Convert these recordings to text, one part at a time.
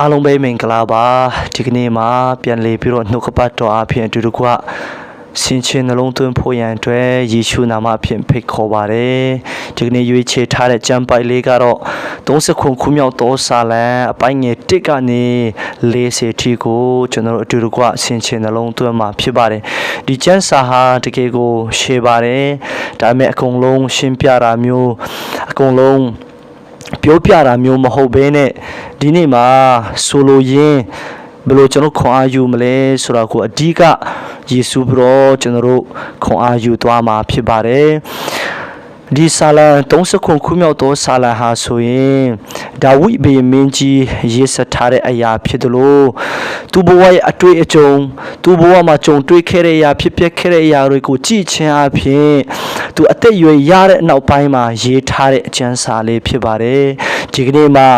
အားလုံးပဲမင်္ဂလာပါဒီကနေ့မှာပြန်လည်ပြီးတော့နှုတ်ကပတ်တော်အဖြစ်အတူတကွဆင်ခြင်နှလုံးသွင်းဖို့ရန်အတွက်ယေရှုနာမအဖြစ်ဖိတ်ခေါ်ပါတယ်ဒီကနေ့ရွေးချယ်ထားတဲ့ကျမ်းပိုက်လေးကတော့39ခုမြောက်သောစာလံအပိုင်းငယ်1ကနေ40ထိကိုကျွန်တော်တို့အတူတကွဆင်ခြင်နှလုံးသွင်းမှာဖြစ်ပါတယ်ဒီကျမ်းစာဟာတကယ်ကိုရှည်ပါတယ်ဒါပေမဲ့အကုန်လုံးရှင်းပြတာမျိုးအကုန်လုံးပြောပြတာမျိုးမဟုတ်ဘဲနဲ့ဒီနေ့မှာဆိုလိုရင်းဘယ်လိုကျွန်တော်ခွန်အားယူမလဲဆိုတာကိုအဓိကယေရှုဘရောကျွန်တော်တို့ခွန်အားယူသွားမှာဖြစ်ပါတယ်ဒီစာလံ39ခုမြောက်သောစာလံဟာဆိုရင်ဒါဝိဘေမင်းကြီးရေးစထားတဲ့အရာဖြစ်တယ်လို့သူဘဝရဲ့အတွေ့အကြုံသူဘဝမှာကြုံတွေ့ခဲ့တဲ့အရာဖြစ်ပျက်ခဲ့တဲ့အရာတွေကိုကြည့်ချင်းအပြင်သူအသက်အရွယ်ရတဲ့နောက်ပိုင်းမှာရေးထားတဲ့အကျမ်းစာလေးဖြစ်ပါတယ်ဒီကနေ့မှာ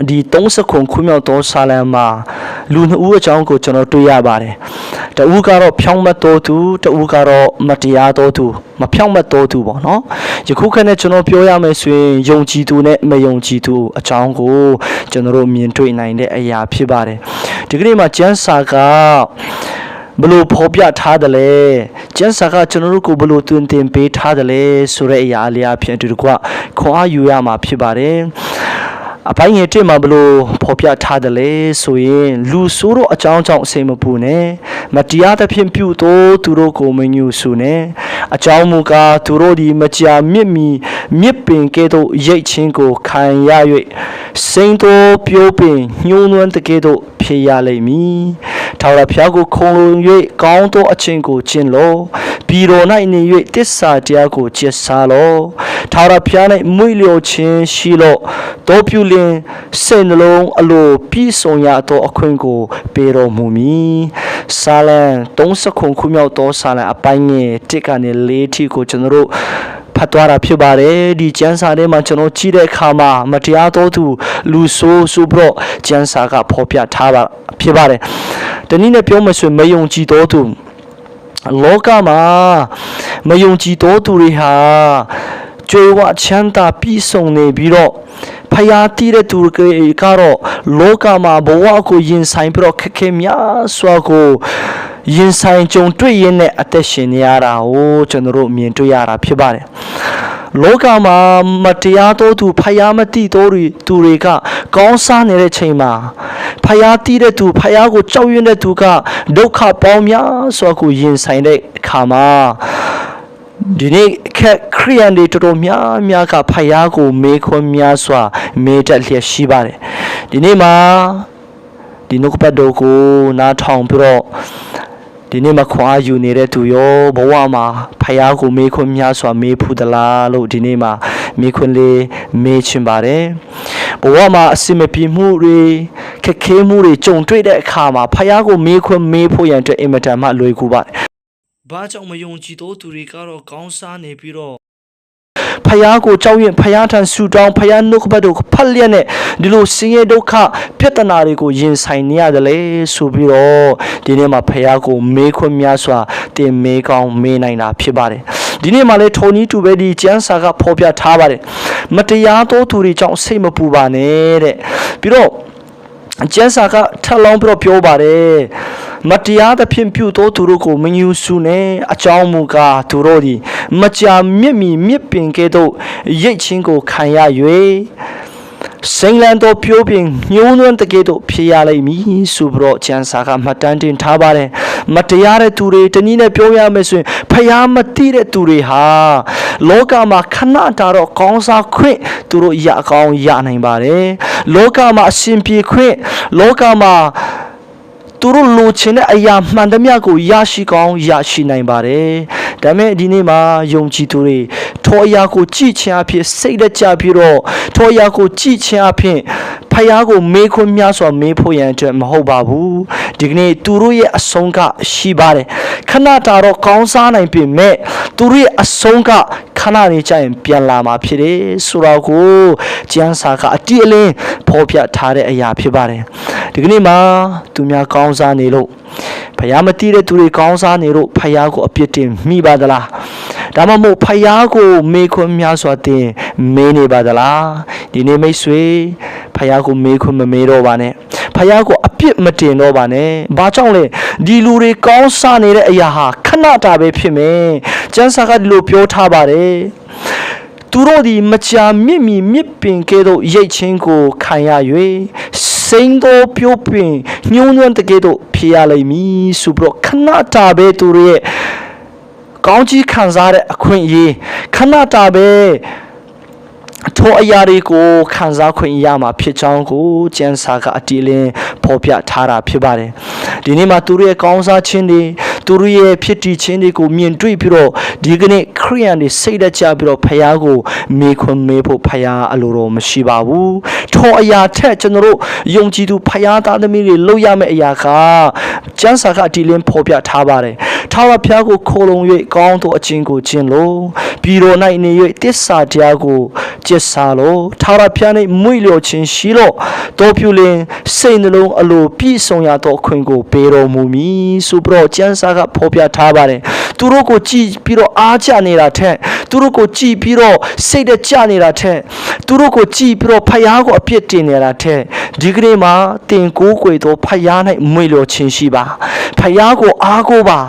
ဒီ39ခုမြောက်သောစာလံမှာလူနှစ်ဦးအကြောင်းကိုကျွန်တော်တွေ့ရပါတယ်တဦးကတော့ဖြောင့်မတ်တော်သူတဦးကတော့မတရားတော်သူမဖြောင့်မတ်တော်သူပေါ့နော်ယခုခက်နဲ့ကျွန်တော်ပြောရမယ်ဆိုရင်ယုံကြည်သူနဲ့မယုံကြည်သူအကြောင်းကိုကျွန်တော်တို့မြင်တွေ့နိုင်တဲ့အရာဖြစ်ပါတယ်ဒီကနေ့မှာကျမ်းစာကဘလို့ဖော်ပြထားတယ်လဲကျမ်းစာကကျွန်တော်တို့ကိုဘလို့တွင်တင်ပေးထားတယ်လဲဆိုတဲ့အရာလေးအဖြစ်အတူတကွခွန်အားယူရမှာဖြစ်ပါတယ်အပိုင်းငယ်1မှာဘလို့ဖော်ပြထားတယ်လဲဆိုရင်လူဆိုးတို့အကြောင်းကြောင့်အစိမ်မပူနဲ့မတရားသဖြင့်ပြုသောသူတို့ကိုမညှို့ဆူနဲ့အကြောင်းမူကားသူတို့သည်မကြာမြစ်ပင်ကဲ့သို့ရိတ်ခြင်းကိုခံရ၍စိန်သောပြိုးပင်ညှိုးနွမ်းတကဲ့သို့ဖြစ်ရလိမ့်မည်ထာဝရဘုရားကိုခုံလုံ၍ကောင်းသောအခြင်းကိုကျင့်လောပြည်တော်၌နေ၍တစ္ဆာတရားကိုကျင့်စားလောထာဝရဘုရား၌မွေ့လျော်ခြင်းရှိလောတောပြုလင်စိတ်နှလုံးအလိုပြည့်စုံရသောအခွင့်ကိုပေးတော်မူမည်စာလံ39ခုမြောက်သောစာလံအပိုင်းငယ်1ကနေ4ထိကိုကျွန်တော်တို့ဖတ်သွားတာဖြစ်ပါတယ်ဒီကျမ်းစာထဲမှာကျွန်တော်ကြည့်တဲ့အခါမှာမတရားသောသူလူဆိုးဆိုပြီးတော့ကျမ်းစာကဖော်ပြထားပါဖြစ်ပါတယ်တနည်းနဲ့ပြောမယ်ဆိုရင်မယုံကြည်သောသူလောကမှာမယုံကြည်သောသူတွေဟာကြွယ်ဝချမ်းသာပြည့်စုံနေပြီးတော့ဖျားတီးတဲ့သူတွေကတော့လောကမှာဘဝကိုရင်ဆိုင်ပြီးတော့ခက်ခဲများစွာကိုရင်ဆိုင်ကြုံတွေ့ရတဲ့အသက်ရှင်နေရတာကိုကျွန်တော်တို့မြင်တွေ့ရတာဖြစ်ပါတယ်လောကမှာမတရားသောသူဖျားမတိသောသူတွေကကောင်းစားနေတဲ့ချိန်မှာဖျားတိတဲ့သူဖျားကိုကြောက်ရွံ့တဲ့သူကဒုက္ခပေါင်းများစွာကိုရင်ဆိုင်တဲ့အခါမှာဒီနေ့ခရိယန်တွေတော်တော်များကဖျားကိုမေးခွန်းများစွာမေးတတ်လျက်ရှိပါတယ်ဒီနေ့မှာဒီနှုတ်ကပတ်တော်ကိုနားထောင်ပြီးတော့ဒီနေ့မှာခွန်အားယူနေတဲ့သူရောဘဝမှာဖျားကိုမေးခွန်းများစွာမေးဖူးသလားလို့ဒီနေ့မှာမေးခွန်းလေးမေးချင်ပါတယ်ဘဝမှာအစင်မပြေမှုတွေခက်ခဲမှုတွေကြုံတွေ့တဲ့အခါမှာဖျားကိုမေးခွန်းမေးဖို့ရန်အတွက်အင်မတန်မှလွယ်ကူပါတယ်ဘာကြောင့်မယုံကြည်သောသူတွေကတော့ကောင်းစားနေပြီးတော့ဖျားကိုကြောက်ရွံ့ဖျားထံဆူတောင်းဖျားနှုတ်ကပတ်တော်ဖတ်လျက်နဲ့ဒီလိုဆင်းရဲဒုက္ခပြဿနာတွေကိုရင်ဆိုင်နေရတယ်လေဆိုပြီးတော့ဒီနေ့မှာဖျားကိုမေးခွန်းများစွာတင်မေးကောင်းမေးနိုင်တာဖြစ်ပါတယ်ဒီနေ့မှာလည်းထိုနည်းတူပဲဒီကျမ်းစာကဖော်ပြထားပါတယ်မတရားသောသူတွေကြောင့်စိတ်မပူပါနဲ့တဲ့ပြီးတော့ကျမ်းစာကထပ်လောင်းပြီးတော့ပြောပါတယ်မတရားသဖြင့်ပြုသောသူတို့ကိုမညှို့ဆူနဲ့အကြောင်းမူကားသူတို့သည်မကြာမြစ်ပင်ကဲ့သို့ရိတ်ခြင်းကိုခံရ၍စိန်လန်းသောပြိုးပင်ညှိုးနွမ်းတကဲ့သို့ဖြစ်ရလိမ့်မည်ဆိုပြီးတော့ကျမ်းစာကမှတ်တမ်းတင်ထားပါတယ်မတရားတဲ့သူတွေတနည်းနဲ့ပြောရမယ်ဆိုရင်ဖျားမတိတဲ့သူတွေဟာလောကမှာခဏတာတော့ကောင်းစားခွင့်သူတို့ရကောင်းရနိုင်ပါတယ်လောကမှာအရှင်ပြေခွင့်လောကမှာသူတို့လိုချင်တဲ့အရာမှန်သမျှကိုရရှိကောင်းရရှိနိုင်ပါတယ်ဒါပေမဲ့ဒီနေ့မှာယုံကြည်သူတွေထိုအရာကိုကြည်ချင်အဖြစ်စိတ်လက်ကြပြီးတော့ထိုအရာကိုကြည်ချင်အဖြစ်ဖျားကိုမေးခွန်းများစွာမေးဖို့ရန်အတွက်မဟုတ်ပါဘူးဒီကနေ့သူတို့ရဲ့အဆုံးကရှိပါတယ်ခဏတာတော့ကောင်းစားနိုင်ပေမဲ့သူတို့ရဲ့အဆုံးကခဏနေကြရင်ပြန်လာမှာဖြစ်တယ်ဆိုတော့ကိုကျမ်းစာကအတိအလင်းဖော်ပြထားတဲ့အရာဖြစ်ပါတယ်ဒီကနေ့မှာသူများကောင်းစားနေလို့ဖယားမတိတဲ့သူတွေကောင်းစားနေလို့ဖယားကိုအပြစ်တင်မိပါသလားဒါမှမဟုတ်ဖယားကိုမေးခွန်းများစွာတင်မေးနေပါသလားဒီနေ့မိတ်ဆွေဖ ယားကိုမေးခွန်းမမေးတော့ပါနဲ့ဖယားကိုအပြစ်မတင်တော့ပါနဲ့ဘာကြောင့်လဲဒီလူတွေကောင်းစားနေတဲ့အရာဟာခဏတာပဲဖြစ်မယ်ကျမ်းစာကဒီလိုပြောထားပါတယ်သူတို့ဒီမကြာမြင့်မီမြစ်ပင်ကဲ့သို့ရိတ်ချင်းကိုခံရ၍စိန်သောပြိုးပင်ညှိုးနွမ်းတကဲ့သို့ဖြစ်ရလိမ့်မည်ဆိုပြီးတော့ခဏတာပဲသူတို့ရဲ့ကောင်းကြီးခံစားတဲ့အခွင့်အရေးခဏတာပဲထိုအရာတွေကိုခံစားခွင့်ရမှာဖြစ်ကြောင်းကိုကျမ်းစာကအတိအလင်းဖော်ပြထားတာဖြစ်ပါတယ်ဒီနေ့မှာသူတို့ရဲ့ကောင်းစားခြင်းတွေသူတို့ရဲ့ဖြစ်တည်ခြင်းတွေကိုမြင်တွေ့ပြီးတော့ဒီကနေ့ခရိယန်တွေစိတ်တကြပြီးတော့ဖယားကိုမေးခွန်းမေးဖို့ဖယားအလိုတော်မရှိပါဘူးထိုအရာထက်ကျွန်တော်တို့ယုံကြည်သူဖယားသားသမီးတွေလုပ်ရမယ့်အရာကကျမ်းစာကအတိအလင်းဖော်ပြထားပါတယ်ထာဝရဘုရားကိုခိုလုံ၍ကောင်းသောအခြင်းကိုကျင့်လို့ပြီးတော့၌နေ၍တစ္ဆာတရားကိုကျင့်စားလို့ထာဝရဘုရား၌မွေ့လျော်ခြင်းရှိလို့တော်ပြုလင်စိတ်နှလုံးအလိုပြည့်စုံရသောအခွင့်ကိုပေးတော်မူမည်ဆိုပြီးတော့ကျမ်းစာကဖော်ပြထားပါတယ်သူတို့ကိုကြည်ပြီးတော့အားကျနေတာထက်သူတို့ကိုကြည်ပြီးတော့စိတ်တကြနေတာထက်သူတို့ကိုကြည်ပြီးတော့ဖယားကိုအပြစ်တင်နေတာထက်ဒီကနေ့မှာတင်ကိုးကွယ်သောဖယား၌မွေ့လျော်ခြင်းရှိပါဖယားကိုအားကိုးပါ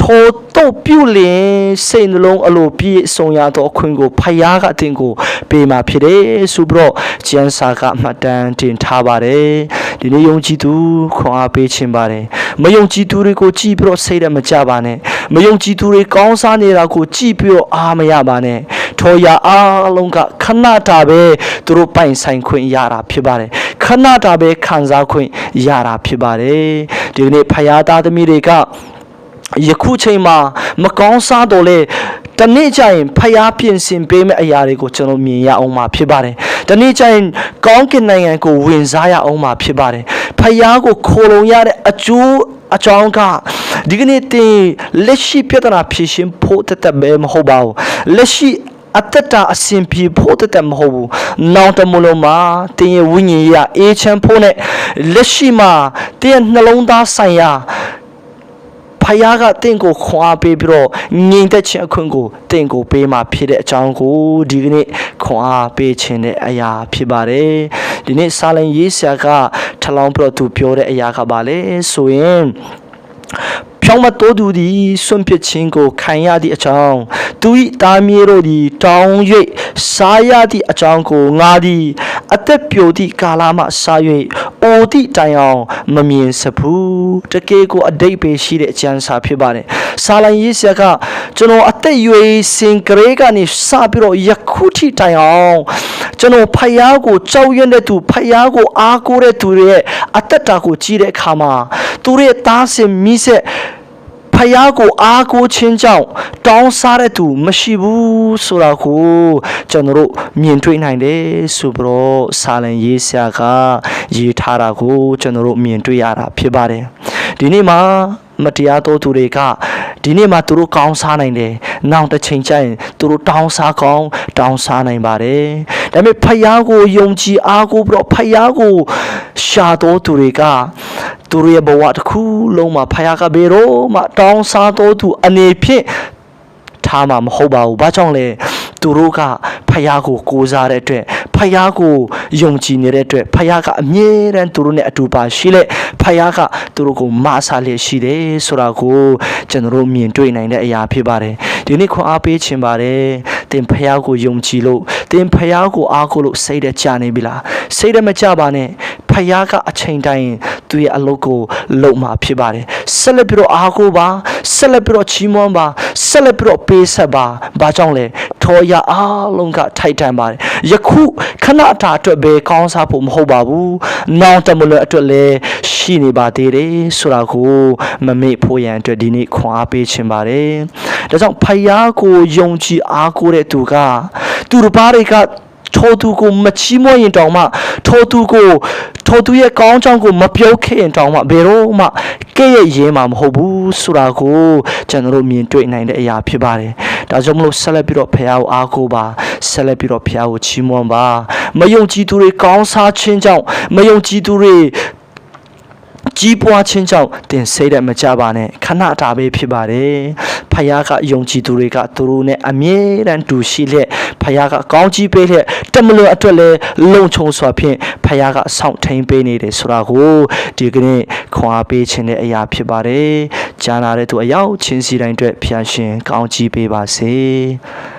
ထိုတော့ပြုလင်စိတ်နှလုံးအလိုပြည့်စုံရသောအခွင့်ကိုဖယားကအတင်ကိုပေးမှာဖြစ်တယ်ဆိုပြီးတော့ကျမ်းစာကမှတ်တမ်းတင်ထားပါတယ်ဒီနေ့ယုံကြည်သူခွန်အားပေးခြင်းပါတယ်မယုံကြည်သူတွေကိုကြည်ပြီးတော့စိတ်ရမကြပါနဲ့မယုံကြည်သူတွေကောင်းစားနေတာကိုကြည်ပြီးတော့အားမရပါနဲ့ထိုရာအားလုံးကခဏတာပဲသူတို့ပိုင်ဆိုင်ခွင့်ရတာဖြစ်ပါတယ်ခဏတာပဲခံစားခွင့်ရတာဖြစ်ပါတယ်ဒီနေ့ဖယားသားသမီးတွေကယခုချိန်မှာမကောင်းစားတော့လေတနေ့ကျရင်ဖျားပြင်ဆင်ပေးမယ့်အရာတွေကိုကျွန်တော်မြင်ရအောင်မှာဖြစ်ပါတယ်တနေ့ကျရင်ကောင်းကင်နိုင်ငံကိုဝင်စားရအောင်မှာဖြစ်ပါတယ်ဖျားကိုခိုလုံရတဲ့အကျိုးအကြောင်းကဒီကနေ့တင်လက်ရှိပြဿနာဖြေရှင်းဖို့တသက်ပဲမဟုတ်ပါဘူးလက်ရှိအတ္တအစဉ်ပြေဖို့တသက်မဟုတ်ဘူးနောက်တမလို့မှာတင်ရဲ့ဝိညာဉ်ရေးအေးချမ်းဖို့နဲ့လက်ရှိမှာတင်ရဲ့နှလုံးသားဆိုင်ရာဖယားကတင့်ကိုခွာပေးပြီးတော့ငြိမ်သက်ခြင်းအခွင့်ကိုတင့်ကိုပေးမှဖြစ်တဲ့အကြောင်းကိုဒီကနေ့ခွာပေးခြင်းတဲ့အရာဖြစ်ပါတယ်ဒီနေ့စာလင်ရေးဆရာကထလောင်းပြီးတော့သူပြောတဲ့အရာကပါလေဆိုရင်ဖြောင်းမတော်သူသည်စွန့်ပစ်ခြင်းကိုခံရသည့်အကြောင်းသူ၏သားမြေတို့သည်တောင်း၍စားရသည့်အကြောင်းကိုငါသည်အသက်ပြိုသည့်ကာလမှစား၍အိုသည့်တိုင်အောင်မမြင်စဘူးတကယ်ကိုအတိတ်ပဲရှိတဲ့အကျမ်းစာဖြစ်ပါတယ်စာလံရေးဆရာကကျွန်တော်အသက်ရွယ်စဉ်ကလေးကနေစပြီးတော့ယခုထိတိုင်အောင်ကျွန်တော်ဖယားကိုကြောက်ရွံ့တဲ့သူဖယားကိုအားကိုးတဲ့သူတွေရဲ့အသက်တာကိုကြည့်တဲ့အခါမှာသူတို့ရဲ့သားစဉ်မိဆက်ဖယားကိုအားကိုးခြင်းကြောင့်တောင်းစားတဲ့သူမရှိဘူးဆိုတာကိုကျွန်တော်တို့မြင်တွေ့နိုင်တယ်ဆိုပြီးတော့စာလံရေးဆရာကရေးထားတာကိုကျွန်တော်တို့မြင်တွေ့ရတာဖြစ်ပါတယ်ဒီနေ့မှာမတရားသောသူတွေကဒီနေ့မှာသူတို့ကောင်းစားနိုင်တယ်နောက်တစ်ချိန်ကျရင်သူတို့တောင်းစားကောင်းတောင်းစားနိုင်ပါတယ်ဒါပေမဲ့ဖယားကိုယုံကြည်အားကိုးပြီးတော့ဖယားကိုရှာတော်သူတွေကသူတို့ရဲ့ဘဝတစ်ခုလုံးမှာဖယားကဘယ်တော့မှတောင်းစားတော်သူအနေဖြင့်ထားမှာမဟုတ်ပါဘူးဘာကြောင့်လဲသူတို့ကဖယားကိုကိုးစားတဲ့အတွက်ဖယားကိုယုံကြည်နေတဲ့အတွက်ဖယားကအမြဲတမ်းသူတို့နဲ့အတူပါရှိလေဖယားကသူတို့ကိုမဆာလျက်ရှိတယ်ဆိုတာကိုကျွန်တော်တို့မြင်တွေ့နိုင်တဲ့အရာဖြစ်ပါတယ်ဒီနေ့ခွန်အားပေးခြင်းပါတယ်သင်ဖယားကိုယုံကြည်လို့သင်ဖယားကိုအားကိုးလို့စိတ်တကြနေပြီလားစိတ်တမကြပါနဲ့ဖယားကအချိန်တိုင်းသူရဲ့အလုပ်ကိုလုပ်မှာဖြစ်ပါတယ်ဆက်လက်ပြီးတော့အားကိုးပါဆက်လက်ပြီးတော့ချီးမွမ်းပါဆက်လက်ပြီးတော့ပေးဆက်ပါဘာကြောင့်လဲထောရအားလုံးကထိုက်တန်ပါတယ်ယခုခဏတာအတွက်ပဲကောင်းစားဖို့မဟုတ်ပါဘူးနောက်တမလို့အတွက်လည်းရှိနေပါသေးတယ်ဆိုတာကိုမမေ့ဖို့ရန်အတွက်ဒီနေ့ခွန်အားပေးခြင်းပါတယ်ဒါကြောင့်ဖယားကိုယုံကြည်အားကိုးတဲ့သူကသူတစ်ပါးတွေကထိုသူကိုမချီးမွမ်းရင်တောင်မှထိုသူရဲ့ကောင်းချောင်းကိုမပြုတ်ခဲ့ရင်တောင်မှဘယ်တော့မှကဲ့ရဲ့ရဲမှာမဟုတ်ဘူးဆိုတာကိုကျွန်တော်တို့မြင်တွေ့နိုင်တဲ့အရာဖြစ်ပါတယ်ဒါကြောင့်မလို့ဆက်လက်ပြီးတော့ဖယားကိုအားကိုးပါဆက်လက်ပြီးတော့ဖယားကိုချီးမွမ်းပါမယုံကြည်သူတွေကောင်းစားခြင်းကြောင့်မယုံကြည်သူတွေကြီးပွားခြင်းကြောင့်တင်စိတ်ရမကြပါနဲ့ခဏတာပဲဖြစ်ပါတယ်ဖ ယားကယုံကြည်သူတွေကသူတို့နဲ့အမြဲတမ်းတူရှိလျက်ဖယားကကောင်းကြီးပေးလျက်တမလွန်အတွက်လည်းလုံခြုံစွာဖြင့်ဖယားကစောင့်ထိန်ပေးနေတယ်ဆိုတာကိုဒီကနေ့ခွန်အားပေးခြင်းတဲ့အရာဖြစ်ပါတယ်။ကြားနာတဲ့သူအယောက်ချင်းစီတိုင်းအတွက်ဖျားရှင်ကောင်းကြီးပေးပါစေ။